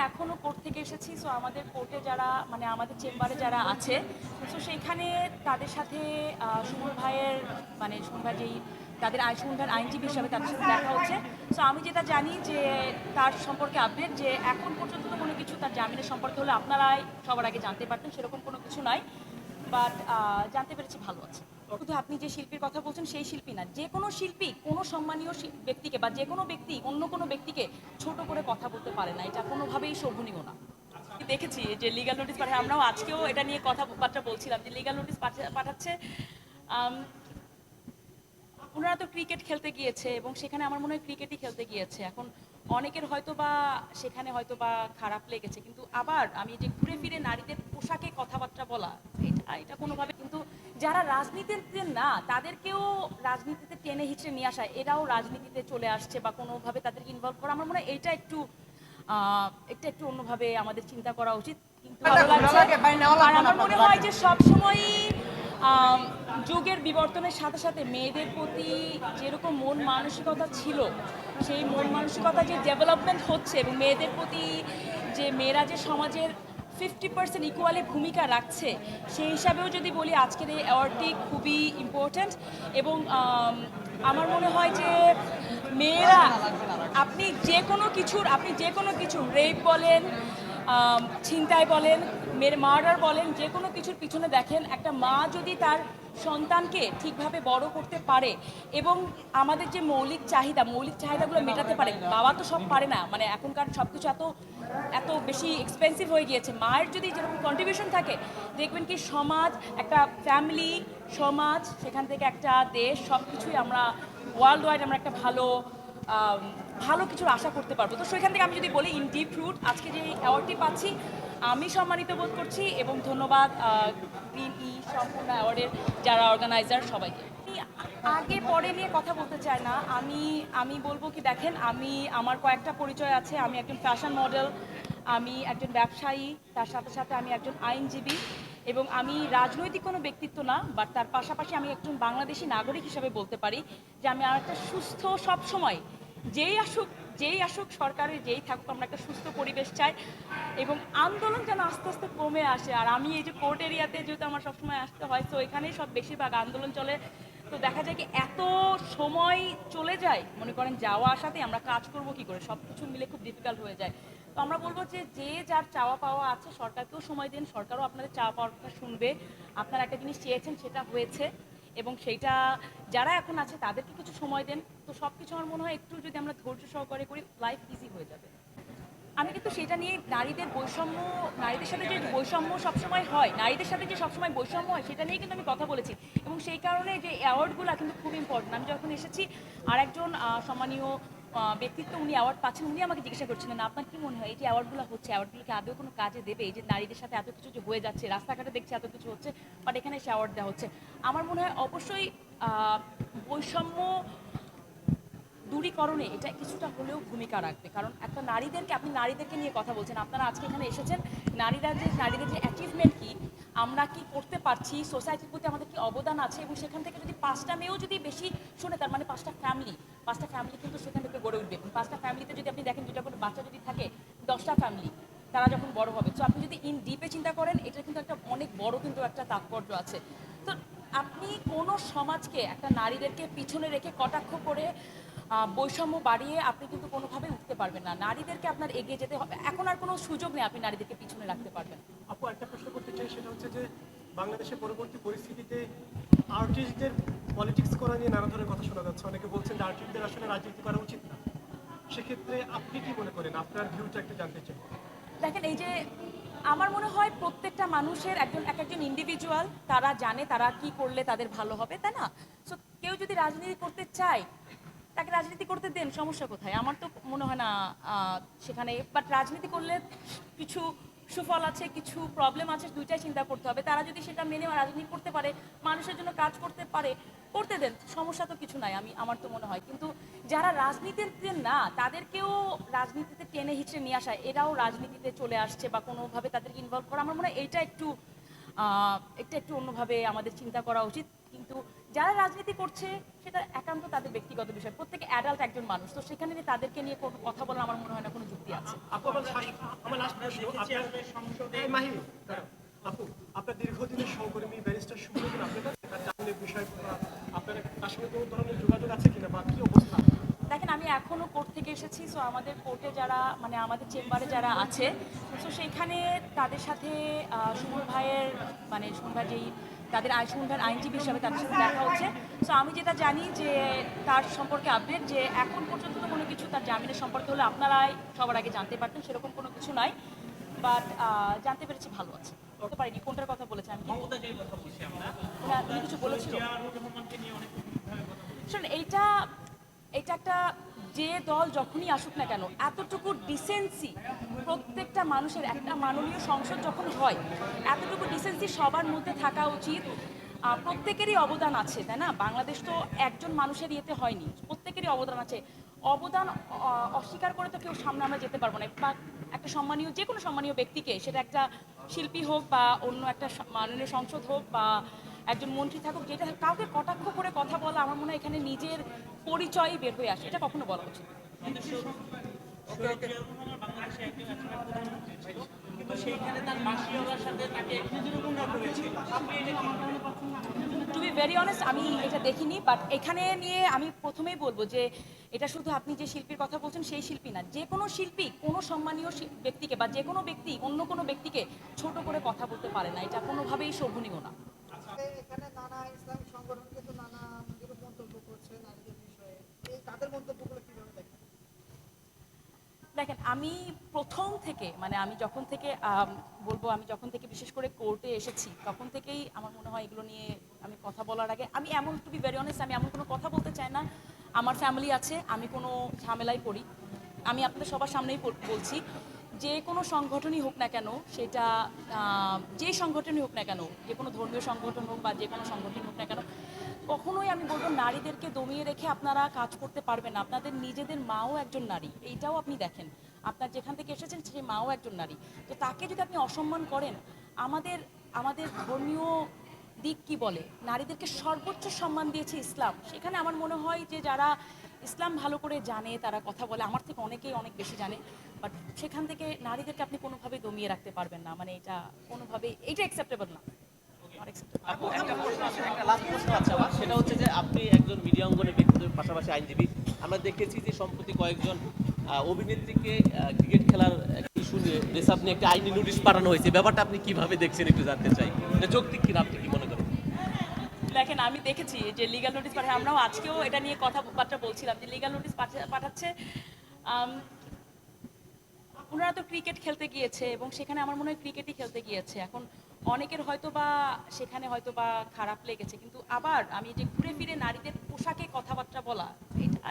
এখনো কোর্ট থেকে এসেছি। সো আমাদের কোর্টে যারা মানে আমাদের চেম্বারে যারা আছে, সো সেইখানে তাদের সাথে সুমন ভাইয়ের মানে সুমন ভাই যেই তাদের সুমন ভাইয়ের আইনজীবী হিসাবে তাদের সাথে দেখা হচ্ছে। সো আমি যেটা জানি যে তার সম্পর্কে আপডেট যে এখন পর্যন্ত তো কোনো কিছু তার জামিনের সম্পর্কে হলে আপনারাই সবার আগে জানতে পারতেন, সেরকম কোনো কিছু নয়। বাট জানতে পেরেছি ভালো আছে। শুধু আপনি যে শিল্পীর কথা বলছেন সেই শিল্পী না, যে কোনো শিল্পী কোনো সম্মানীয় ব্যক্তিকে বা যে কোনো ব্যক্তি অন্য কোনো ব্যক্তিকে ছোট করে কথা বলতে পারে না, এটা কোনোভাবেই শোভনীয় না। দেখেছি যে লিগ্যাল নোটিশ পাঠায়, আমরাও আজকেও এটা নিয়ে কথাবার্তা বলছিলাম যে লিগ্যাল নোটিশ পাঠাচ্ছে। ওনারা তো ক্রিকেট খেলতে গিয়েছে এবং সেখানে আমার মনে হয় ক্রিকেটই খেলতে গিয়েছে। এখন অনেকের হয়তো বা সেখানে হয়তো বা খারাপ লেগেছে, কিন্তু আবার আমি যে ঘুরে ফিরে নারীদের পোশাকে কথাবার্তা বলা, এটা এটা কোনোভাবে কিন্তু যারা রাজনীতিতে না তাদেরকেও রাজনীতিতে টেনে হিচড়ে নিয়ে আসা, এরাও রাজনীতিতে চলে আসছে বা কোনোভাবে তাদেরকে ইনভলভ করা, আমার মনে হয় এটা একটু একটু অন্যভাবে আমাদের চিন্তা করা উচিত। কিন্তু ভালো লাগছে। আর আমার মনে হয় যে সবসময়ই যুগের বিবর্তনের সাথে সাথে মেয়েদের প্রতি যেরকম মন মানসিকতা ছিল, সেই মন মানসিকতা যে ডেভেলপমেন্ট হচ্ছে এবং মেয়েদের প্রতি যে মেয়েরা যে সমাজের 50% ইকুয়ালি ভূমিকা রাখছে, সেই হিসাবেও যদি বলি আজকের এই অ্যাওয়ার্ডটি খুবই ইম্পর্ট্যান্ট। এবং আমার মনে হয় যে মেয়েরা আপনি যে কোনো কিছু রেপ বলেন, ছিনতাই বলেন, মার্ডার বলেন, যে কোনো কিছুর পিছনে দেখেন একটা মা যদি তার সন্তানকে ঠিকভাবে বড় করতে পারে এবং আমাদের যে মৌলিক চাহিদাগুলো মেটাতে পারে, বাবা তো সব পারে না, মানে এখনকার সব কিছু এত এত বেশি এক্সপেন্সিভ হয়ে গিয়েছে। মায়ের যদি যেরকম কন্ট্রিবিউশন থাকে, দেখবেন কি সমাজ, একটা ফ্যামিলি, সমাজ, সেখান থেকে একটা দেশ, সব কিছুই আমরা ওয়ার্ল্ড ওয়াইড আমরা একটা ভালো ভালো কিছুর আশা করতে পারবো। তো সেখান থেকে আমি যদি বলি ইন ডিপ রুট আজকে যে অ্যাওয়ার্ডটি পাচ্ছি আমি সম্মানিত বোধ করছি এবং ধন্যবাদ গ্রিন সম্পূর্ণ অ্যাওয়ার্ডের যারা অর্গানাইজার সবাইকে। আগে পরে নিয়ে কথা বলতে চাই না, আমি আমি বলবো কি দেখেন, আমার কয়েকটা পরিচয় আছে। আমি একজন ফ্যাশন মডেল, আমি একজন ব্যবসায়ী, তার সাথে সাথে আমি একজন আইনজীবী এবং আমি রাজনৈতিক কোনো ব্যক্তিত্ব না, বাট তার পাশাপাশি আমি একজন বাংলাদেশি নাগরিক হিসেবে বলতে পারি যে আমি আর একটা সুস্থ সবসময় যেই আসুক যেই আসুক সরকারের যেই থাকুক আমরা একটা সুস্থ পরিবেশ চাই এবং আন্দোলন যেন আস্তে আস্তে কমে আসে। আর আমি এই যে কোর্ট এরিয়াতে যেহেতু আমার সবসময় আসতে হয়, তো এখানেই সব বেশিরভাগ আন্দোলন চলে। তো দেখা যায় কি এত সময় চলে যায়, মনে করেন যাওয়া আসাতে আমরা কাজ করব কি করে, সব কিছু মিলে খুব ডিফিকাল্ট হয়ে যায়। তো আমরা বলবো যে যে যার চাওয়া পাওয়া আছে সরকারকেও সময় দিন, সরকারও আপনাদের চাওয়া পাওয়ার কথা শুনবে। আপনারা একটা জিনিস চেয়েছেন, সেটা হয়েছে এবং সেইটা যারা এখন আছে তাদেরকে কিছু সময় দেন। তো সব কিছু আমার মনে হয় একটু যদি আমরা ধৈর্য সহকারে করি, লাইফ ইজি হয়ে যাবে। আমি কিন্তু সেটা নিয়ে নারীদের সাথে যে বৈষম্য সবসময় হয়, নারীদের সাথে যে সবসময় বৈষম্য হয় সেটা নিয়ে কিন্তু আমি কথা বলেছি এবং সেই কারণে যে অ্যাওয়ার্ডগুলো কিন্তু খুব ইম্পর্টেন্ট। আমি যখন এসেছি আর একজন সম্মানীয় ব্যক্তিত্ব উনি অ্যাওয়ার্ড পাচ্ছেন, উনি আমাকে জিজ্ঞাসা করছিলেন আপনার কি মনে হয় এই যে অ্যাওয়ার্ডগুলো হচ্ছে, অ্যাওয়ার্ডগুলোকে আদৌ কোনো কাজে দেবে? এই যে নারীদের সাথে এত কিছু যে হয়ে যাচ্ছে, রাস্তাঘাটে দেখছি এত কিছু হচ্ছে, বাট এখানে সে অ্যাওয়ার্ড দেওয়া হচ্ছে। আমার মনে হয় অবশ্যই বৈষম্য দূরীকরণে এটা কিছুটা হলেও ভূমিকা রাখবে, কারণ একটা আপনি নারীদেরকে নিয়ে কথা বলছেন, আপনারা আজকে এখানে এসেছেন, নারীদের যে অ্যাচিভমেন্ট কি, আমরা কি করতে পারছি, সোসাইটির প্রতি আমাদের কি অবদান আছে, এবং সেখান থেকে যদি 5টা মেয়েও যদি বেশি শুনে, তার মানে 5টা ফ্যামিলি কিন্তু সেখান থেকে গড়ে উঠবে। 5টা ফ্যামিলিতে যদি আপনি দেখেন 2টা করে বাচ্চা যদি থাকে, 10টা ফ্যামিলি তারা যখন বড় হবে, তো আপনি যদি ইন ডিপে চিন্তা করেন, এটা কিন্তু একটা অনেক বড় কিন্তু একটা তাৎপর্য আছে। তো আপনি কোনো সমাজকে একটা নারীদেরকে পিছনে রেখে কটাক্ষ করে বৈষম্য বাড়িয়ে আপনি কিন্তু কোনোভাবে উঠতে পারবেন না। নারীদেরকে আপনার এগিয়ে যেতে হবে, এখন আর কোনো সুযোগ নেই আপনি নারীদেরকে পিছনে রাখতে পারবেন। আপু একটা প্রশ্ন করতে চাই, সেটা হচ্ছে যে বাংলাদেশের পরবর্তী পরিস্থিতিতে আর্টিস্টদের পলিটিক্স করা নিয়ে নানা ধরনের কথা শোনা যাচ্ছে। অনেকে বলছেন যে আর্টিস্টদের আসলে রাজনীতি করা উচিত না। সেক্ষেত্রে আপনি কি মনে করেন, আপনার ভিউটা একটু জানতে চাই। দেখেন, এই যে আমার মনে হয় প্রত্যেকটা মানুষের একজন ইন্ডিভিজুয়াল, তারা জানে তারা কি করলে তাদের ভালো হবে, তাই না? সো কেউ যদি রাজনীতি করতে চায় তাকে রাজনীতি করতে দেন, সমস্যা কোথায়? আমার তো মনে হয় না সেখানে, বাট রাজনীতি করলে কিছু সুফল আছে, কিছু প্রবলেম আছে, দুইটাই চিন্তা করতে হবে। তারা যদি সেটা মেনে রাজনীতি করতে পারে, মানুষের জন্য কাজ করতে পারে, করতে দেন, সমস্যা তো কিছু নাই। আমার তো মনে হয় কিন্তু যারা রাজনীতিতে না তাদেরকেও রাজনীতিতে টেনে হিচড়ে নিয়ে আসা, এরাও রাজনীতিতে চলে আসছে বা কোনোভাবে তাদেরকে ইনভলভ করা, আমার মনে হয় এইটা একটু অন্যভাবে আমাদের চিন্তা করা উচিত। কিন্তু যারা রাজনীতি করছে সেটা একান্ত তাদের ব্যক্তিগত বিষয়। প্রত্যেকে অ্যাডাল্ট একজন মানুষ, তো সেখানে নিয়ে তাদেরকে নিয়ে কোনো কথা বলার আমার মনে হয় না কোনো যুক্তি আছে। আপু আমার লাস্ট প্রশ্ন মাহি দাঁড়াও। আপু আপনার দীর্ঘদিনের সহকর্মী ব্যারিস্টার শুভ্রদিন আপনার তার জামিনের বিষয় আপনার তার সঙ্গে কোনো ধরনের যোগাযোগ আছে কিনা বা কি অবস্থা? দেখেন, আমি এখনো কোর্ট থেকে এসেছি, সো আমাদের কোর্টে যারা মানে আমাদের চেম্বারে যারা আছে, সো সেইখানে তাদের সাথে সুমন ভাইয়ের মানে সুমন ভাই যেই তাদের সুমন ভাইয়ের আইনজীবী হিসাবে তাদের সাথে দেখা হচ্ছে। সো আমি যেটা জানি যে তার সম্পর্কে আপডেট যে এখন পর্যন্ত তো কোনো কিছু তার জামিনের সম্পর্কে হলে আপনারাই সবার আগে জানতে পারতেন, সেরকম কোনো কিছু নয়। বাট জানতে পেরেছি, ভালো আছে। বলতে পারিনি কোনটার কথা বলেছে, আমি তুমি কিছু বলেছিল। শোন, এইটা একটা যে দল যখনই আসুক না কেন, এতটুকু ডিসেন্সি প্রত্যেকটা মানুষের, একটা মাননীয় সংসদ যখন হয়, এতটুকু ডিসেন্সি সবার মধ্যে থাকা উচিত। প্রত্যেকেরই অবদান আছে, তাই না? বাংলাদেশ তো একজন মানুষের ইয়েতে হয়নি, প্রত্যেকেরই অবদান আছে। অবদান অস্বীকার করে তো কেউ সামনে আমরা যেতে পারবো না। বা একটা সম্মানীয়, যে কোনো সম্মানীয় ব্যক্তিকে, সেটা একটা শিল্পী হোক বা অন্য একটা মাননীয় সংসদ হোক বা একজন মন্ত্রী থাকুক, যেটা কাউকে কটাক্ষ করে কথা বলা আমার মনে হয় এখানে নিজের পরিচয়ই বের হয়ে আসে, এটা কখনো বলা উচিত। টু বি ভেরি অনেস্ট, আমি এটা দেখিনি, বাট এখানে নিয়ে আমি প্রথমেই বলবো যে এটা শুধু আপনি যে শিল্পীর কথা বলছেন সেই শিল্পী না, যে কোনো শিল্পী কোনো সম্মানীয় ব্যক্তিকে বা যে কোনো ব্যক্তি অন্য কোনো ব্যক্তিকে ছোট করে কথা বলতে পারে না, এটা কোনোভাবেই শোভনীয় না। এখানে নানা ইসলামিক সংগঠন কিন্তু নানা বিরূপ মন্তব্য করছে নারীদের বিষয়ে, এই তাদের মন্তব্যগুলো কিভাবে দেখেন? দেখেন, আমি প্রথম থেকে মানে আমি যখন থেকে বলবো, আমি যখন থেকে বিশেষ করে কোর্টে এসেছি তখন থেকেই আমার মনে হয় এগুলো নিয়ে আমি কথা বলার আগে আমি এমন, টু বি ভেরি অনেস্ট, আমি এমন কোনো কথা বলতে চাই না। আমার ফ্যামিলি আছে, আমি কোনো ঝামেলায় পড়ি। আমি আপনাদের সবার সামনেই বলছি, যে কোনো সংগঠনই হোক না কেন, সেটা যে সংগঠনই হোক না কেন, যে কোনো ধর্মীয় সংগঠন হোক বা যে কোনো সংগঠন হোক না কেন, কখনোই আমি বলবো নারীদেরকে দমিয়ে রেখে আপনারা কাজ করতে পারবেন না। আপনাদের নিজেদের মাও একজন নারী, এইটাও আপনি দেখেন। আপনার যেখান থেকে এসেছেন সেই মাও একজন নারী, তো তাকে যদি আপনি অসম্মান করেন, আমাদের ধর্মীয় দিক কি বলে, নারীদেরকে সর্বোচ্চ সম্মান দিয়েছে ইসলাম। সেখানে আমার মনে হয় যে যারা ইসলাম ভালো করে জানে, তারা কথা বলে, আমার থেকে অনেকেই অনেক বেশি জানে, বাট সেখান থেকে নারীদেরকে আপনি কোনোভাবেই দমিয়ে রাখতে পারবেন না। মানে এটা কোনোভাবেই, এটা অ্যাকসেপ্টেবল না। আপু, একটা প্রশ্ন আছে, একটা লাস্ট প্রশ্ন আছে আমার, সেটা হচ্ছে যে আপনি একজন মিডিয়া অঙ্গনের ব্যক্তিদের পাশাপাশি আইনজীবী। আমরা দেখেছি যে সম্প্রতি কয়েকজন অভিনেত্রীকে ক্রিকেট খেলার ইস্যু নিয়ে রেসাব নিয়ে একটা আইনি নোটিশ পাঠানো হয়েছে, ব্যাপারটা আপনি কিভাবে দেখছেন একটু জানতে চাই, এটা যৌক্তিক কিনা, আপনি কি মনে করেন? দেখেন, আমি দেখেছি যে লিগ্যাল নোটিশ পাঠায়, আমরাও আজকেও এটা নিয়ে কথাবার্তা বলছিলাম যে লিগ্যাল নোটিশ পাঠাচ্ছে। ওনারা তো ক্রিকেট খেলতে গিয়েছে এবং সেখানে আমার মনে হয় ক্রিকেটই খেলতে গিয়েছে। এখন অনেকের হয়তো বা সেখানে হয়তো বা খারাপ লেগেছে, কিন্তু আবার আমি যে ঘুরে ফিরে নারীদের পোশাকে কথাবার্তা বলা,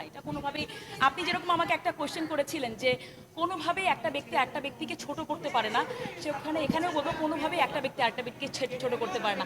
এটা কোনোভাবেই, আপনি যেরকম আমাকে একটা কোয়েশ্চেন করেছিলেন যে কোনোভাবেই একটা ব্যক্তিকে ছোট করতে পারে না, সেখানে এখানেও বলবো কোনোভাবেই একটা ব্যক্তি আরেকটা ব্যক্তিকে ছোট করতে পারে না।